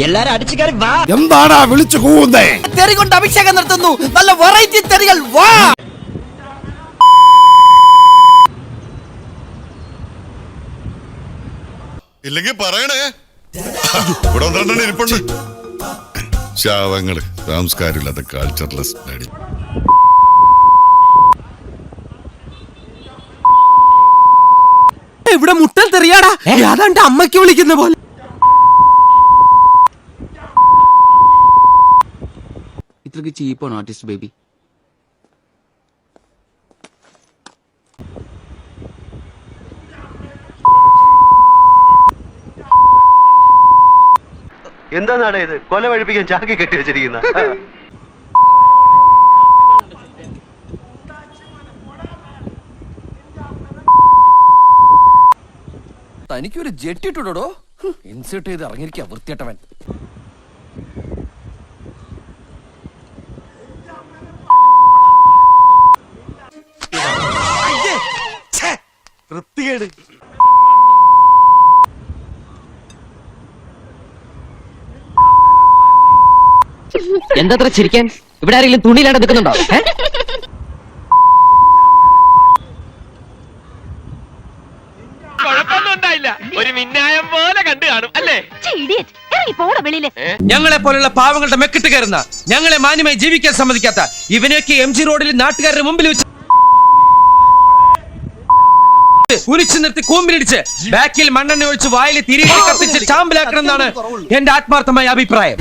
എല്ലാരും അടിച്ചു കയറി വാ. എന്താടാ വിളിച്ചു കൂവുന്നേ? തെറി കൊണ്ട് അഭിഷേകം നടത്തുന്നു. നല്ല വെറൈറ്റി തെറികൾ വാ. ഇല്ലെങ്കിൽ പറയണേ. ഇരിപ്പുണ്ട് ശാവങ്ങള്, സംസ്കാരമില്ലാത്ത കൾച്ചർലെസ് നടി. ഇവിടെ മുട്ടൽ തെറിയാടാ. അതാണ്ട് അമ്മയ്ക്ക് വിളിക്കുന്ന പോലെ. ഇത്രക്ക് ചീപ്പാണ് ആർട്ടിസ്റ്റ് ബേബി. എന്താണാണ് ഇത്? കൊല വഴിപ്പിക്കാൻ ചാക്കി കെട്ടി വെച്ചിരിക്കുന്ന. തനിക്കൊരു ജെറ്റ് ഇട്ടുടോ. ഇൻസേർട്ട് ചെയ്ത് ഇറങ്ങിയിരിക്കാ വൃത്തിയട്ടവൻ. വൃത്തികേട്. എന്താ ചിരിക്കാൻ? ഇവിടെ ആരെങ്കിലും തുണിയിലാണ്ട് നിൽക്കുന്നുണ്ടോ? ഒരു മിന്നായം പോലെ കണ്ടു കാണും അല്ലേ? ഞങ്ങളെ പോലുള്ള പാവങ്ങളുടെ മെക്കിട്ട് കയറുന്ന, ഞങ്ങളെ മാന്യമായി ജീവിക്കാൻ സമ്മതിക്കാത്ത ഇവനെയൊക്കെ MG റോഡിൽ നാട്ടുകാരുടെ മുമ്പിൽ വെച്ച് കുരിച്ചു നിർത്തി കൂമ്പിലിടിച്ച് ബാക്കിൽ മണ്ണെണ്ണ ഒഴിച്ച് വായിൽ തിരികെ കത്തിച്ച് ചാമ്പലാക്കണം എന്നാണ് എന്റെ ആത്മാർത്ഥമായ അഭിപ്രായം.